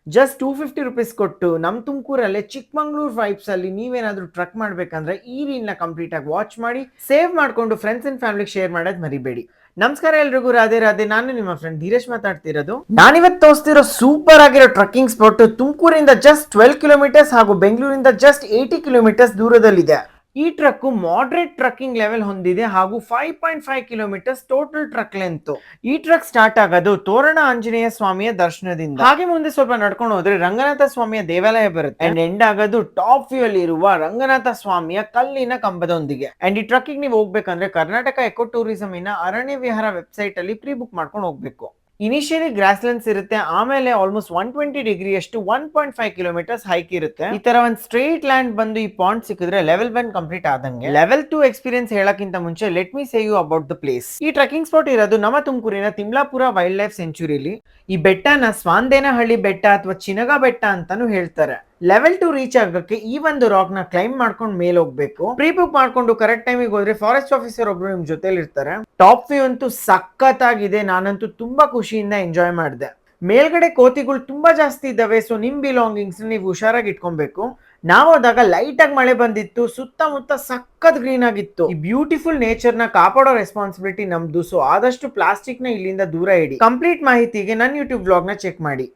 Just 250 rupees ಕೊಟ್ಟು ನಮ್ಮ ತುಮಕೂರಲ್ಲೇ Chikmagalur vibes ಅಲ್ಲಿ ನೀವೇನಾದ್ರೂ ಟ್ರಕ್ ಮಾಡ್ಬೇಕಂದ್ರೆ ಈ ರೀಲ್ನ ಕಂಪ್ಲೀಟ್ ಆಗಿ ವಾಚ್ ಮಾಡಿ ಸೇವ್ ಮಾಡ್ಕೊಂಡು ಫ್ರೆಂಡ್ಸ್ ಅಂಡ್ ಫ್ಯಾಮಿಲಿಗೆ ಶೇರ್ ಮಾಡೋದು ಮರಿಬೇಡಿ. ನಮಸ್ಕಾರ ಎಲ್ರಿಗೂ, ರಾಧೆ ರಾಧೆ. ನಾನು ನಿಮ್ಮ ಫ್ರೆಂಡ್ ಧೀರೇಶ್ ಮಾತಾಡ್ತಿರೋದು. ನಾನಿವತ್ತು ತೋರಿಸ್ತಿರೋ ಸೂಪರ್ ಆಗಿರೋ ಟ್ರಕ್ಕಿಂಗ್ ಸ್ಪಾಟ್ ತುಮಕೂರಿಂದ ಜಸ್ಟ್ 12 ಕಿಲೋಮೀಟರ್ಸ್ ಹಾಗೂ ಬೆಂಗಳೂರಿಂದ ಜಸ್ಟ್ 80 ಕಿಲೋಮೀಟರ್ಸ್ ದೂರದಲ್ಲಿದೆ. ಈ ಟ್ರಕ್ ಮಾಡರೇಟ್ ಟ್ರಕ್ಕಿಂಗ್ ಲೆವೆಲ್ ಹೊಂದಿದೆ ಹಾಗೂ 5.5 ಕಿಲೋಮೀಟರ್ಸ್ ಟೋಟಲ್ ಟ್ರಕ್ ಲೆಂತ್. ಈ ಟ್ರಕ್ ಸ್ಟಾರ್ಟ್ ಆಗೋದು ತೋರಣ ಆಂಜನೇಯ ಸ್ವಾಮಿಯ ದರ್ಶನದಿಂದ. ಹಾಗೆ ಮುಂದೆ ಸ್ವಲ್ಪ ನಡ್ಕೊಂಡು ಹೋದ್ರೆ ರಂಗನಾಥ ಸ್ವಾಮಿಯ ದೇವಾಲಯ ಬರುತ್ತೆ ಅಂಡ್ ಎಂಡ್ ಆಗೋದು ಟಾಪ್ ವ್ಯೂ ಅಲ್ಲಿ ಇರುವ ರಂಗನಾಥ ಸ್ವಾಮಿಯ ಕಲ್ಲಿನ ಕಂಬದೊಂದಿಗೆ. ಅಂಡ್ ಈ ಟ್ರಕ್ಕಿಗೆ ನೀವು ಹೋಗ್ಬೇಕಂದ್ರೆ ಕರ್ನಾಟಕ ಎಕೋ ಟೂರಿಸಂ ಇನ ಅರಣ್ಯ ವಿಹಾರ ವೆಬ್ಸೈಟ್ ಅಲ್ಲಿ ಪ್ರೀ ಬುಕ್ ಮಾಡ್ಕೊಂಡು ಹೋಗ್ಬೇಕು. ಇನಿಷಿಯಲಿ ಗ್ರಾಸ್ಲೆಂಡ್ಸ್ ಇರುತ್ತೆ, ಆಮೇಲೆ ಆಲ್ಮೋಸ್ಟ್ 120 ಡಿಗ್ರಿ ಅಷ್ಟು 1.5 ಕಿಲೋಮೀಟರ್ಸ್ ಹೈಕ್ ಇರುತ್ತೆ. ಈ ತರ ಒಂದು ಸ್ಟ್ರೇಟ್ ಲ್ಯಾಂಡ್ ಬಂದು ಈ ಪಾಯಿಂಟ್ ಸಿಕ್ಕಿದ್ರೆ ಲೆವೆಲ್ 1 ಕಂಪ್ಲೀಟ್ ಆದಂಗೆ. ಲೆವೆಲ್ 2 ಎಕ್ಸ್ಪೀರಿಯನ್ಸ್ ಹೇಳಕ್ಕಿಂತ ಮುಂಚೆ let me say you about the place. ಈ ಟ್ರೆಕಿಂಗ್ ಸ್ಪಾಟ್ ಇರೋದು ನಮ್ಮ ತುಮಕೂರಿನ ತಿಮ್ಲಾಪುರ ವೈಲ್ಡ್ ಲೈಫ್ ಸೆಂಚುರಿಲಿ. ಈ ಬೆಟ್ಟನ ಸ್ವಾಂದೇನಹಳ್ಳಿ ಬೆಟ್ಟ ಅಥವಾ ಚಿನಗ ಬೆಟ್ಟ ಅಂತಾನು ಹೇಳ್ತಾರೆ. ಲೆವೆಲ್ 2 ರೀಚ್ ಆಗಕ್ಕೆ ಈ ಒಂದು ರಾಕ್ ನ ಕ್ಲೈಮ್ ಮಾಡ್ಕೊಂಡು ಮೇಲೆ ಹೋಗ್ಬೇಕು. ಪ್ರೀ ಬುಕ್ ಮಾಡ್ಕೊಂಡು ಕರೆಕ್ಟ್ ಟೈಮಿಗೆ ಹೋದ್ರೆ ಫಾರೆಸ್ಟ್ ಆಫೀಸರ್ ಒಬ್ರು ನಿಮ್ ಜೊತೆಲಿ ಇರ್ತಾರೆ. ಟಾಪ್ ವ್ಯೂ ಅಂತೂ ಸಖತ್ತಾಗಿದೆ, ನಾನಂತೂ ತುಂಬಾ ಖುಷಿಯಿಂದ ಎಂಜಾಯ್ ಮಾಡಿದೆ. ಮೇಲ್ಗಡೆ ಕೋತಿಗಳು ತುಂಬಾ ಜಾಸ್ತಿ ಇದ್ದಾವೆ, ಸೊ ನಿಮ್ ಬಿಲಾಂಗಿಂಗ್ಸ್ ನೀವು ಹುಷಾರಾಗಿ ಇಟ್ಕೊಬೇಕು. ನಾವು ಹೋದಾಗ ಲೈಟ್ ಆಗಿ ಮಳೆ ಬಂದಿತ್ತು, ಸುತ್ತಮುತ್ತ ಸಖತ್ ಗ್ರೀನ್ ಆಗಿತ್ತು. ಈ ಬ್ಯೂಟಿಫುಲ್ ನೇಚರ್ ನ ಕಾಪಾಡೋ ರೆಸ್ಪಾನ್ಸಿಬಿಲಿಟಿ ನಮ್ದು. ಸೊ ಆದಷ್ಟು ಪ್ಲಾಸ್ಟಿಕ್ ನ ಇಲ್ಲಿಂದ ದೂರ ಇಡಿ. ಕಂಪ್ಲೀಟ್ ಮಾಹಿತಿಗೆ ನನ್ನ ಯೂಟ್ಯೂಬ್ ಬ್ಲಾಗ್ ನ ಚೆಕ್ ಮಾಡಿ.